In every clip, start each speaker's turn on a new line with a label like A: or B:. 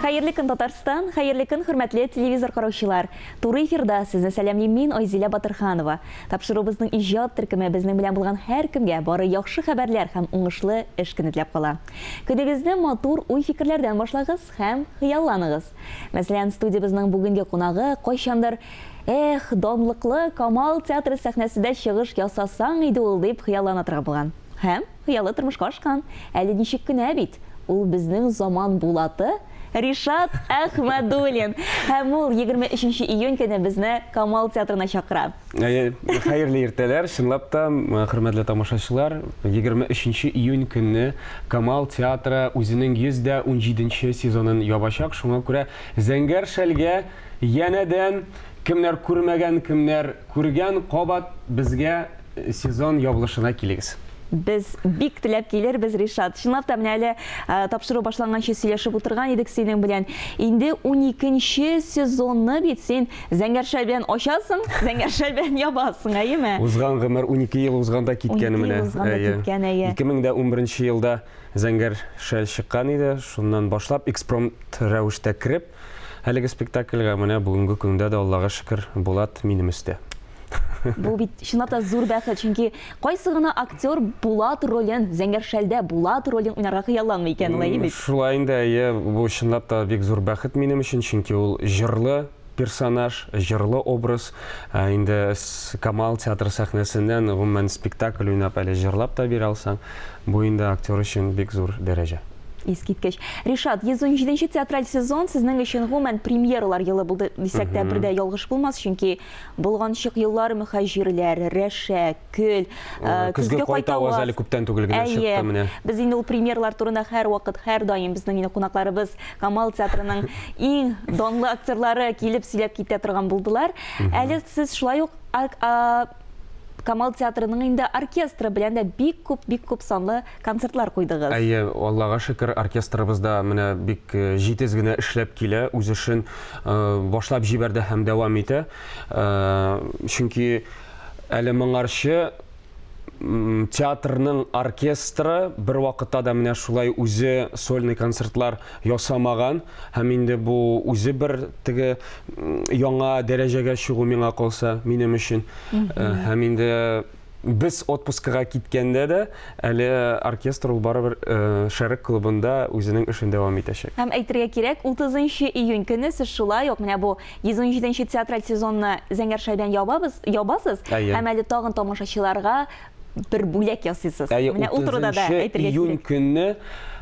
A: Хәерле көн Татарстан, хәерле көн хөрмәтле телевизор караучылар. Туры эфирда сезне сәламлыйм мин Айзилә Батырханова. Тапшырубызның иҗат төркеме безнең белән булган һәр кемгә бары яхшы хәбәрләр һәм уңышлы эш көне теләп кала. Көнегезне матур уй-фикерләрдән башлагыз һәм хыялланыгыз. Мәсәлән, студиябызның бүгенге кунагы кайчандыр данлыклы Камал театры сәхнәсендә чыгыш ясасаң иде ул дип хыяллана торган булган. Һәм хыялы тормышка ашкан. Әле ничек кенә бит? Ул безнең заман булаты Ришат Әхмәдуллин. Һәм ул 23 июнь көне безне Камал театрына чакыра.
B: Хәерле иртәләр, чынлап та, хөрмәтле тамашачылар, 23 июнь көне Камал театры үзенең 117 сезонын ябачак. Шуңа күрә Зәңгәр шәлгә янәдән кемнәр күрмәгән, кемнәр күргән кабат безгә сезон ябылышына килегез.
A: Без бик теләп килербез, Ришат. Чынлап та менә әле тапшыру башланганчы сөйләшеп утырган идек синең белән. Инде 12нче сезонны бит син Зәңгәр шәл белән ачасың, Зәңгәр шәл белән ябасың, әйеме?
B: Узган гомер 12 ел узганда киткән менә. 2011 елда Зәңгәр шәл чыккан иде. Шуннан башлап экспромт рәвештә кирип, әлеге спектакльгә менә бүгенге көндә дә Аллага шөкер Булат минем өстә.
A: Бу бит чынлап та зур бәхет, чөнки кайсы гына актер Булат ролен, Зәңгәр шәлдә Булат ролен уйнарга хыялланмый икән, улай бит.
B: Шулай инде, бу чынлап та бик зур бәхет минем өчен, чөнки ул җырлы персонаж, җырлы образ. Инде Камал театры сәхнәсеннән гомумән спектакль уйнап әле җырлап та бирә алсаң, бу инде актер өчен бик зур дәрәҗә.
A: Искиткеч. Ришат, 117 театраль сезон сезнең өчен гомумән премьералар елы булды дисәк тә бердә ялгыш булмас, чөнки булганчык еллар Мөхәҗирләр, Рәшә, Көл,
B: көзгә кайта аваз әле күптән түгел генә чыкты менә.
A: Без инде ул премьералар турында һәр вакыт, һәр даим безнең инде кунакларыбыз Камал театрының иң данлы актерлары килеп сөйләп китә торган булдылар. Әле сез шулай ук Камал театрының инде оркестры белән дә бик күп санлы концертлар куйдыгыз.
B: Аллага шөкер, оркестрыбызда менә бик җитез генә эшләп килә, үз эшен башлап җибәрде һәм дәвам итә. Чөнки әле моңарчы театрның оркестры бер вакытта да менә шулай үзе сольный концертлар ясамаган, һәм инде бу үзе бер теге яңа дәрәҗәгә чыгу миңа калса, минем өчен. Һәм инде без отпускыга киткәндә дә әле оркестр ул барыбер Шәрык клубында үзенең эшен дәвам итәчәк.
A: Һәм әйтергә кирәк, 30 июнь көне сез шулай ук менә бу 117нче театраль сезонны Зәңгәр шәл белән ябасыз, һәм әле тагын тамашачыларга бер бүләк ясыйсыз.
B: Менә ул турыда да әйтергә кирәк. Июнь көнне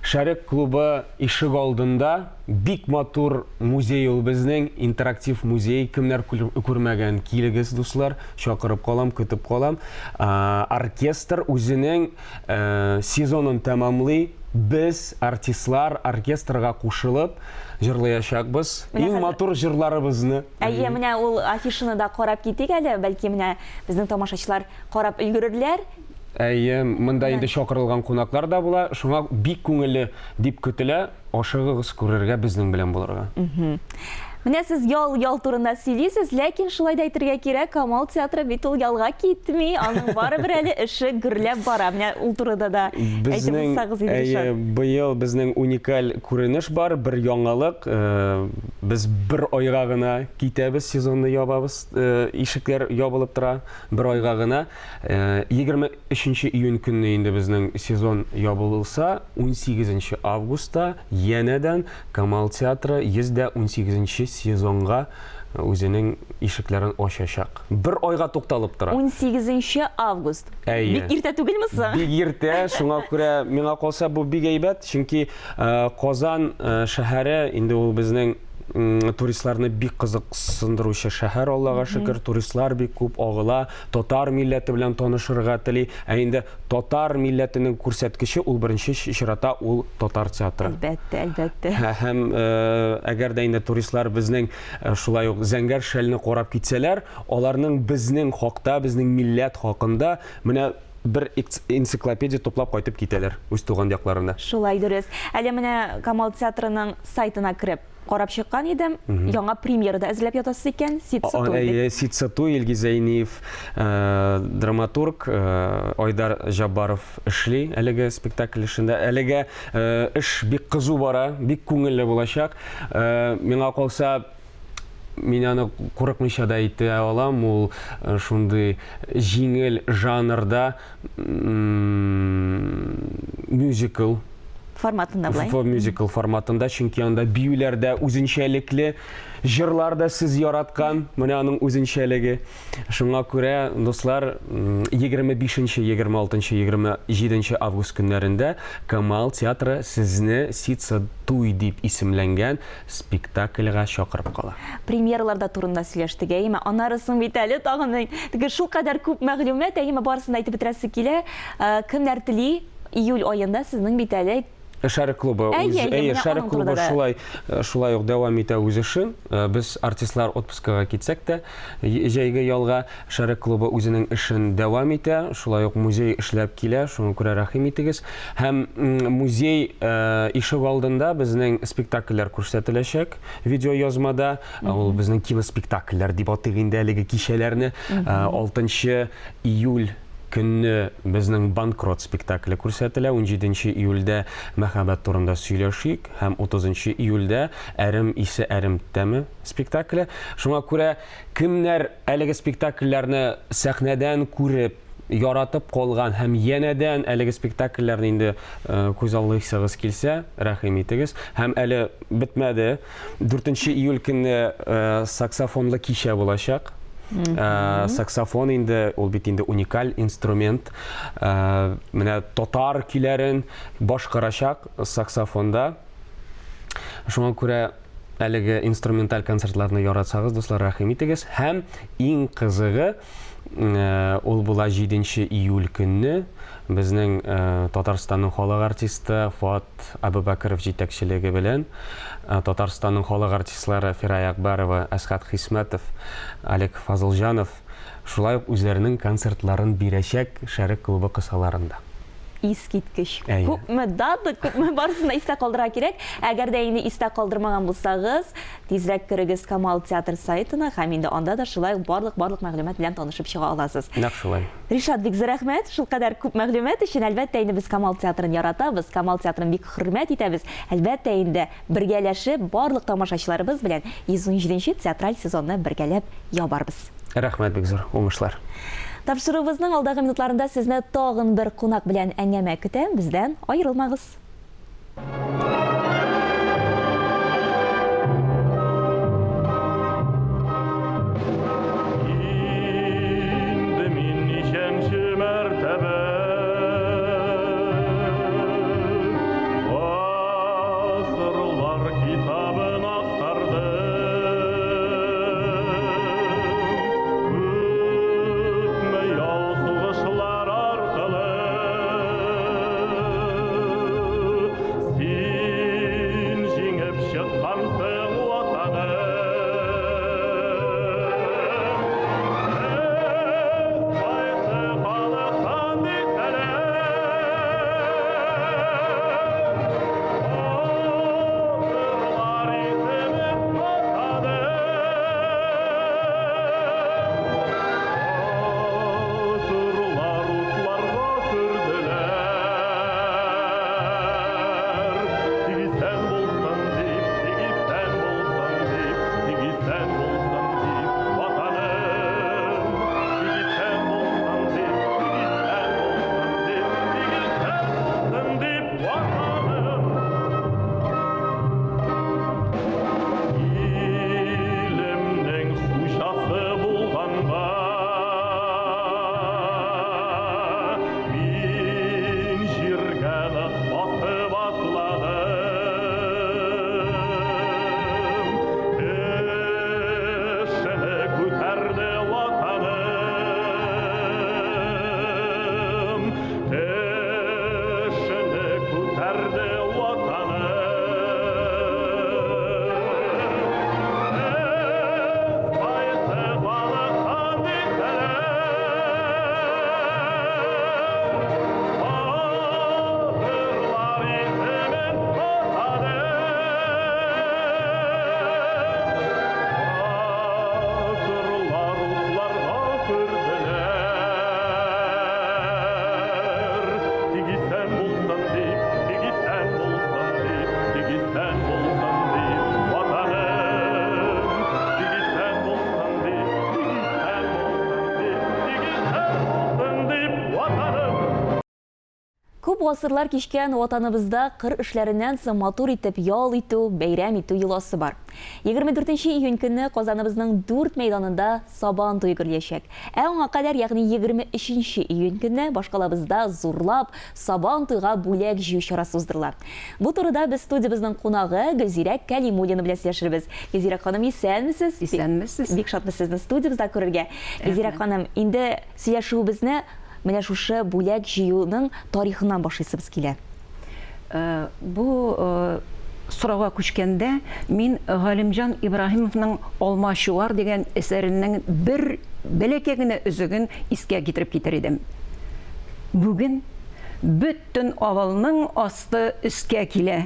B: Шәрык клубы ишек алдында бик матур музей ул безнең, интерактив музей. Кемнәр күрмәгән, килегез дуслар, чакырып калам, көтеп калам. Оркестр үзенең сезонын тәмамлый. Без артистлар оркестрга кушылып җырлаячакбыз. Иң матур җырларыбызны.
A: Менә ул афишаны да карап китик әле, бәлки менә безнең тамашачылар карап өлгерерләр.
B: Монда инде чакырылган кунаклар да була. Шуңа бик күңелле дип көтелә. Ашыгыгыз күрергә безнең белән булырга.
A: Менә сез ял турында сөйлисез, ләкин шулай да әйтергә кирәк, Камал театры бит ул ялга китми, аның барыбер әле эше гөрләп бара. Менә ул турыда да әйтеп булсагыз иде.
B: Быел безнең уникаль күренеш бар, бер яңалык. Без бер айга гына китәбез, сезонны ябабыз, ишекләр ябылып тора, бер айга гына. 23 июнь көнне инде безнең сезон ябылса, 18 августта янәдән Камал театры 118 сезонга үзенең ишекләрен ачачак. Бер айга тукталып тора.
A: 18 август. Бик иртә түгелме соң?
B: Бик иртә, шуңа күрә миңа калса бу бик әйбәт, чөнки Казан шәһәре инде ул безнең туристларны бик кызыксындыручы шәһәр, Аллага шөкер, туристлар бик күп агыла, татар милләте белән танышырга тели. Инде татар милләтенең күрсәткече ул беренче чирата ул татар театры.
A: Әлбәттә.
B: Һәм әгәр дә инде туристлар безнең шулай ук Зәңгәр шәлне карап китсәләр, аларның безнең хакта, безнең милләт хакында менә бер энциклопедия топлап кайтып китәләр үз туган якларына.
A: Шулай дөрес. Әле менә Камал театрының сайтына кереп карап чыккан идем. Яңа премьерада әзерләп ятасыз икән.
B: Ситсату, Илгиз Зәйниев, драматург, Айдар Жабаров эшли әлеге спектакль эшендә. Әлеге эш бик кызу бара, бик күңелле булачак. Миңа калса, мин аны курыкмыйча да әйтә алам, ул шундый җиңел жанрда мюзикл
A: форматында булай.
B: Мюзикл форматында, чөнки анда биюләрдә үзенчәлекле, җырларда сез яраткан, менә аның үзенчәлеге. Шуңа күрә, дуслар, 25-нче, 26-нче, 27-нче август көннәрендә Камал театры сезне Ситсатуй дип исемләнгән спектакльгә чакырып кала.
A: Премьераларда турында сөйләштек, әйме анарысын бит әле тагын теге шул кадәр күп мәгълүмат, әйме барысын әйтеп бетерәсе килә. Кемнәр тели июль аенда сезнең бит әле
B: Шәрек клубы, Шәрек клубы шулай ук дәвам итә үз эшен. Без артистлар отпускага китсәк тә, җәйге ялга Шәрек клубы үзенең эшен дәвам итә. Шулай ук музей эшләп килә, шуңа күрә рәхим итегез. Һәм музей ишек алдында безнең спектакльләр күрсәтеләчәк. Видео язмада, ул безнең киноспектакльләр дип атыйк инде әлеге кичәләрне. 6 июль көнне безнең банкрот спектакле күрсәтелә. 17 июльдә мәхәббәт турында сөйләшик һәм 30 июльдә әрем исе әрем тәме спектакле. Шуңа күрә кемнәр әлеге спектакльләрне сәхнәдән күреп яратып калган һәм янәдән әлеге спектакльләрне инде күз алдыгыз килсә, рәхим итегез. Һәм әле бетмәде. 4 июль көнне саксофонлы кичә булачак. Саксофон инде, ул бит инде уникаль инструмент. Менә татар көйләрен башкарачак саксофонда. Шуңа күрә әлеге инструменталь концертларны яратсагыз, дуслар, рәхим итегез. Һәм иң кызыгы, ул була 7 июль көнне безнең Татарстанның халык артисты Фуат Абубакаров җитәкчелеге белән Татарстанның халык артистлары Фирая Акбарова, Әсхат Хисмәтов, Олег Фазылҗанов шулай ук үзләренең концертларын бирәчәк Шәрек клубы кысаларында.
A: Искиткеч. Күпме даты, күпме барысын истә калдыра кирәк. Әгәр дә инде истә калдырмаган булсагыз, тизрәк керегез Камал театр сайтына, һәм инде анда да шулай барлык мәгълүмат белән танышып чыга аласыз.
B: Нәкъ шулай.
A: Ришат, бик зур рәхмәт. Шул кадәр күп мәгълүмат өчен. Әлбәттә инде без Камал театрын яратабыз, Камал театрын бик хөрмәт итәбез. Әлбәттә инде бергәләшеп барлык тамашачыларыбыз белән 117-нче театраль сезонны бергәләп ябарбыз.
B: Рәхмәт, бик зур. Уңышлар.
A: Тапшыруыбызның алдагы минутларында сезне тагын бер кунак белән әңгәмә көтә. Бездән аерылмагыз.
C: See
A: Күп гасырлар кичкән ватаныбызда кыр эшләреннән соң матур итеп ял итү, бәйрәм итү йоласы бар. 24 июнь көнне Казаныбызның 4 мәйданында Сабан туе үткәреләчәк. Аңа кадәр, ягъни 23 июнь көнне башкалабызда зурлап Сабан туйга бүләк җыю чарасы уздырыла. Бу турыда без студиябызның кунагы Гөлзирә Кәлимуллина белән сөйләшербез. Гөлзирә ханым, исәнмесез?
C: Исәнмесез.
A: Бик шатбыз сезне студиябызда күрергә. Гөлзирә ханым, инде сөйләшүебезне менә шушы бүләк җыюның тарихыннан башлыйсыбыз килә.
C: Бу сорауга күчкәндә мин Галимҗан Ибраһимовның Алмачуар дигән әсәренең бер бәләкәй генә үзеген искә китереп китер идем. Бүген бөтен авылның асты өскә килә.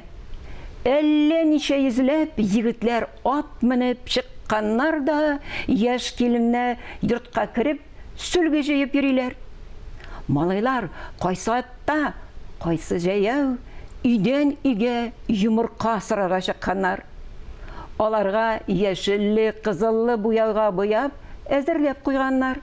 C: Әллә ничә йөзләп егетләр ат менеп чыкканнар да яшь киленне йортка кереп сөлге җыеп йөриләр. Малайлар кайсы атта, кайсы җәяү, өйдән өйгә йомырка сырага чыкканнар. Аларга яшелле, кызыллы буяуга буяп, әзерләп куйганнар.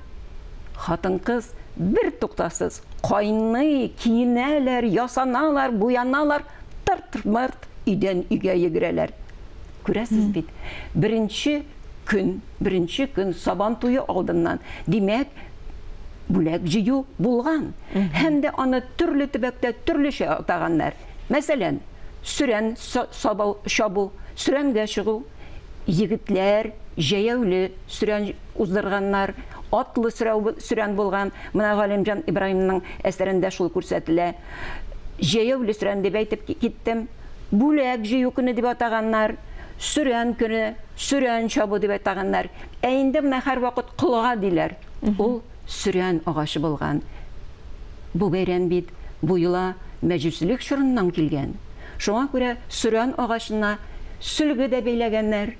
C: Хатын-кыз бер туктасыз кайный, киенәләр, ясаналар, буяналар, тырт-мырт өйдән өйгә йөгерәләр. Күрәсез бит, беренче көн Сабан туе алдыннан, димәк, бүләк җыю булган. Һәм дә аны төрле төбәктә төрлечә атаганнар. Мәсәлән, сүрән чабу, сүрәнгә чыгу, егетләр җәяүле сүрән уздырганнар, атлы сүрән булган. Менә Галимҗан Ибраһимның әсәрендә шул күрсәтелә. Җәяүле сүрән дип әйтеп киттем. Бүләк җыю көне дип атаганнар. Сүрән көне, сүрән чабу дип атаганнар. Ә инде менә һәрвакыт кылга диләр. Ул сүрән агачы булган. Бу бәйрәм бит бу йола мәҗүслек чорыннан килгән. Шуңа күрә сүрән агачына сөлге дә бәйләгәннәр,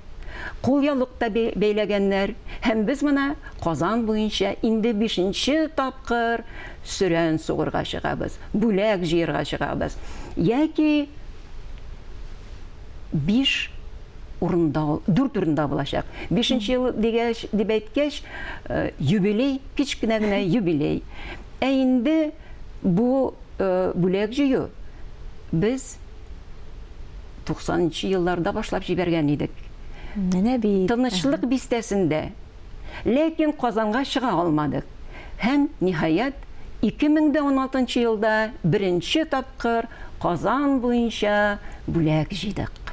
C: кулъялык та бәйләгәннәр. Һәм без моны Казан буенча инде 5нче тапкыр сүрән сугырга чыгабыз, бүләк җыярга чыгабыз. Яки 4 урында булачак. 5нче ел дип әйткәч, юбилей, кичкенә генә юбилей. Ә инде бу бүләк җыю без 90нчы елларда башлап җибәргән идек.
A: Менә бит.
C: Тынычлык бистәсендә. Ләкин Казанга чыга алмадык. Һәм ниһаять 2016 елда беренче тапкыр Казан буенча бүләк җыйдык.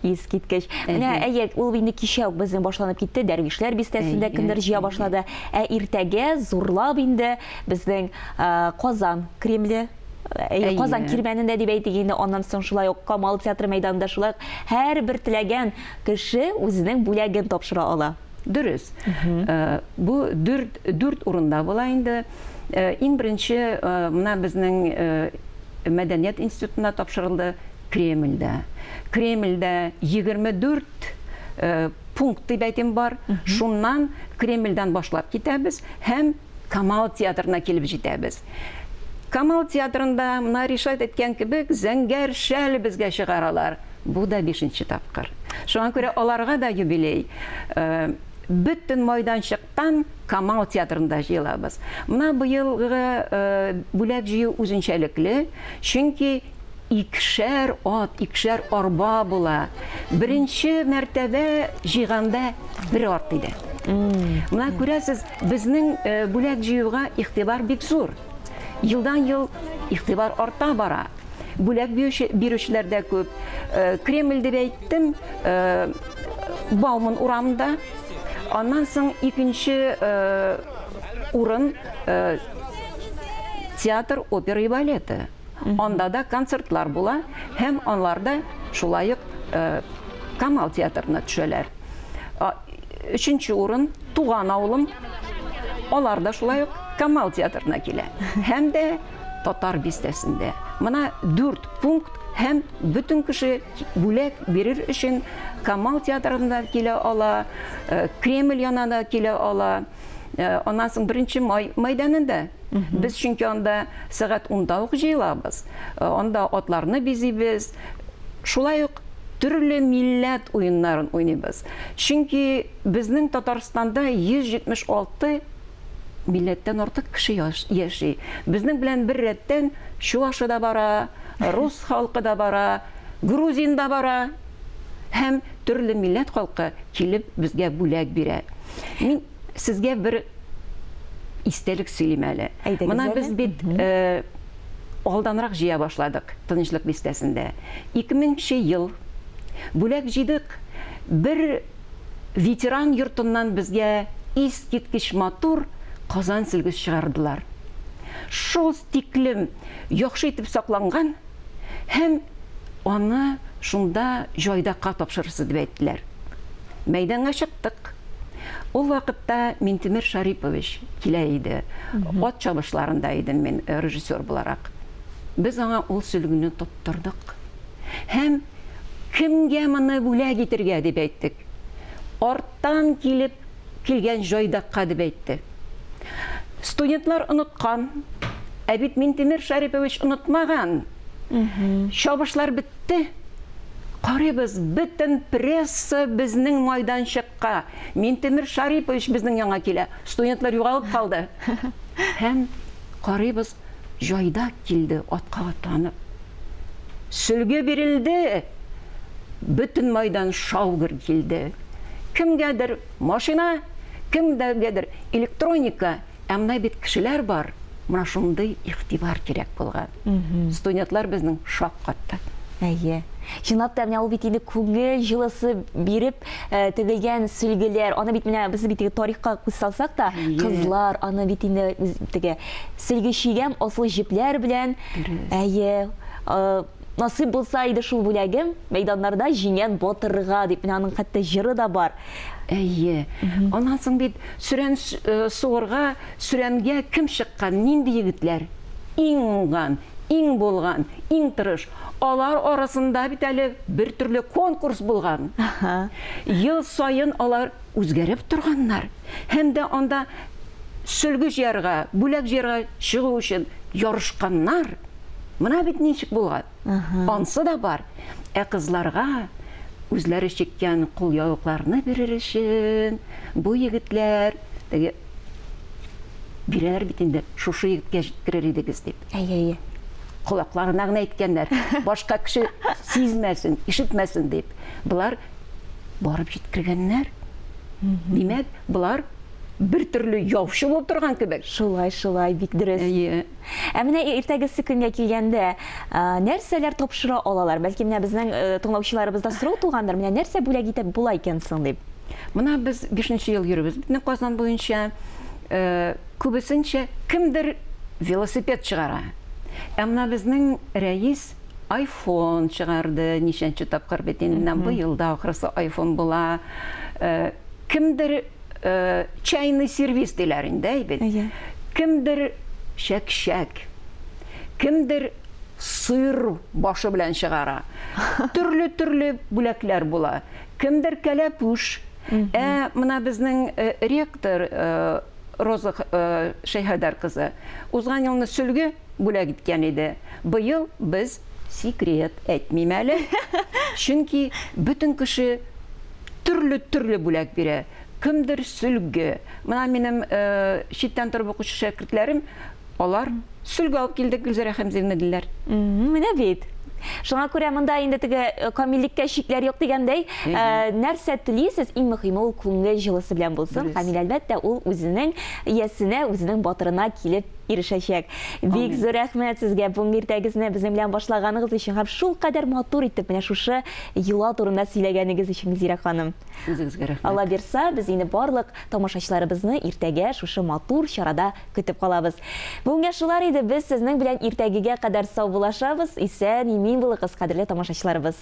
A: Искиткеч. Менә әйе, ул инде кичә үк безнең башланып китте, Дәрвишләр бистәсендә кемдер җыя башлады. Ә иртәгә зурлап инде безнең Казан Кремле, Казан кирмәнендә дип әйтик инде, аннан соң шулай ук Камал театры мәйданында шулай һәрбер теләгән кеше үзенең бүләген тапшыра ала.
C: Дөрес. Бу 4 урында була инде. Иң беренче менә безнең Мәдәният институтына тапшырылды Кремльдә. Кремльдә 24 пункт дип әйтим бар. Шуннан Кремльдән башлап китәбез һәм Камал театрына килеп җитәбез. Камал театрында менә Ришат әйткән кебек зәңгәр шәл безгә чыгаралар. Бу да 5нче тапкыр. Шуңа күрә аларга да юбилей. Бөтен майданчыктан Камал театрында җыелабыз. Менә быелгы бүләк җыю үзенчәлекле, чөнки икешәр ат, икешәр арба була. Беренче мәртәбә җыйганда бер ат иде. Менә күрәсез, безнең бүләк җыюга игътибар бик зур. Елдан ел игътибар арта бара. Бүләк бирүчеләр дә күп. Кремль дип әйттем, Бауман урамында. Аннан соң икенче урын театр, опера и балеты. Анда да концертлар була, һәм анларда шулай ук Камал театрына төшәләр. 3нче урын туган авылым, алар да шулай ук Камал театрына килә. Һәм дә татар бистәсендә. Менә 4 пункт һәм бөтен кеше бүләк бирер өчен Камал театрында килә ала, Кремль янына килә ала. Аннан соң беренче май мәйданында. Без чөнки анда сәгать 10да ук җыелабыз. Анда атларны бизибез. Шулай ук төрле милләт уеннарын уйныйбыз. Чөнки безнең Татарстанда 176 милләттән артык кеше яши. Безнең белән бер рәттән чуашы да бара, рус халкы да бара, грузин да бара, һәм төрле милләт халкы килеп безгә бүләк бирә. Мин сезгә бер истәлек сөйлим әле.
A: Әйдәгез
C: Моны
A: әле.
C: без бит алданрак җыя башладык Тынычлык бистәсендә. 2000 ел бүләк җыйдык. Бер ветеран йортыннан безгә искиткеч матур Казан сөлгес чыгардылар. Шул тиклем яхшы итеп сакланган һәм аны шунда җайдакка тапшырырсыз дип әйттеләр. Мәйданга чыктык. Ул вакытта Минтимер Шарипович килә иде. Ат чабышларында идем мин режиссер буларак. Без аңа ул сөлгене тоттырдык. Һәм кемгә моны бүләк итәргә дип әйттек. Арттан килгән җайдакка дип әйтте. Студентлар оныткан, ә бит Минтимер Шарипович онытмаган. Чабышлар бетте. Карыйбыз, бөтен пресса безнең майданчыкка. Минтимер Шарипович безнең яңа килә. Студентлар югалып калды. Һәм карыйбыз, җайдак килде, атка атланып. Сөлгө бирелде. Бөтен майдан шаугыр килде. Кемгәдер машина, кемдәгәдер электроника, әмма бит кешеләр бар. Менә шундый игътибар кирәк булган. Студентлар безнең шаккатты.
A: Әйе. Чынлап та менә ул бит инде күңел җылысы биреп тегелгән сөлгеләр. Аны бит менә без бит тарихка күз салсак та, кызлар аны бит инде теге сөлге чигән асыл җипләр белән. Әйе. Насыйп булса иде шул бүләгем мәйданнарда җиңгән батырга дип менә аның хәтта җыры да бар.
C: Әйе. Аннан соң бит сүрән суырга, сүрәнгә кем чыккан, нинди егетләр? Иң уңган, иң булган, иң тырыш. Алар арасында бит әле бер төрле конкурс булган. Ел сайын алар үзгәреп торганнар. Һәм дә анда сөлге җыярга, бүләк җыярга чыгу өчен ярышканнар. Менә бит ничек булган. Ансы да бар. Ә кызларга үзләре чиккән кулъяулыкларны бирер өчен бу егетләр бирәләр бит инде шушы егеткә җиткерер идегез дип.
A: Әйе.
C: Колакларына гына әйткәннәр. Башка кеше сизмәсен, ишетмәсен дип. Булар барып җиткергәннәр. Димәк, булар бер төрле яучы булып торган кебек.
A: Шулай, бик дөрес.
C: Әйе.
A: Ә менә иртәгесе көнгә килгәндә, нәрсәләр тапшыра алалар? Бәлки менә безнең тыңлаучыларыбызда сорау тугандыр, менә нәрсә бүләк итеп була икән соң дип.
C: Менә без 5нче ел йөрибез. Безнең Казан буенча күбесенчә кемдер велосипед чыгара. Ә менә безнең рәис iPhone чыгарды, ничәнче тапкыр бит инде бу елда ахырсы iPhone була. Кемдер чайный сервис диләр инде бит. Кемдер шәкшәк. Кемдер сыр башы белән чыгара. Төрле бүләкләр була. Кемдер кәләпүш. Менә безнең ректор Роза Шәйхәдәр кызы узган елны сөлге бүләк иткән иде. Быел без секрет әйтмим әле. Чөнки бөтен кеше төрле бүләк бирә. Кемдер сөлге. Менә минем читтән торып укучы шәкертләрем, алар сөлге алып килдек Гөлзәрә Хәмзәевне диләр.
A: Менә бит. Шуңа күрә монда инде теге камиллеккә шикләр юк дигәндәй, нәрсә телисез, иң мөһиме ул күңел җылысы белән булсын. Һәм әлбәттә ул үзенең иясенә, үзенең батырына килеп ирешәчәк. Бик зур рәхмәт сезгә бүгенге иртәгезне безнең белән башлаганыгыз өчен һәм шул кадәр матур итеп менә шушы йола турында сөйләгәнегез өчен Зира ханым.
C: Үзегезгә рәхмәт.
A: Алла бирсә, без инде барлык тамашачыларыбызны иртәгә шушы матур чарада көтеп калабыз. Бүгенгә шулар иде, без сезнең белән иртәгегә кадәр сау булашабыз. Исән, имин булыгыз, кадерле тамашачыларыбыз.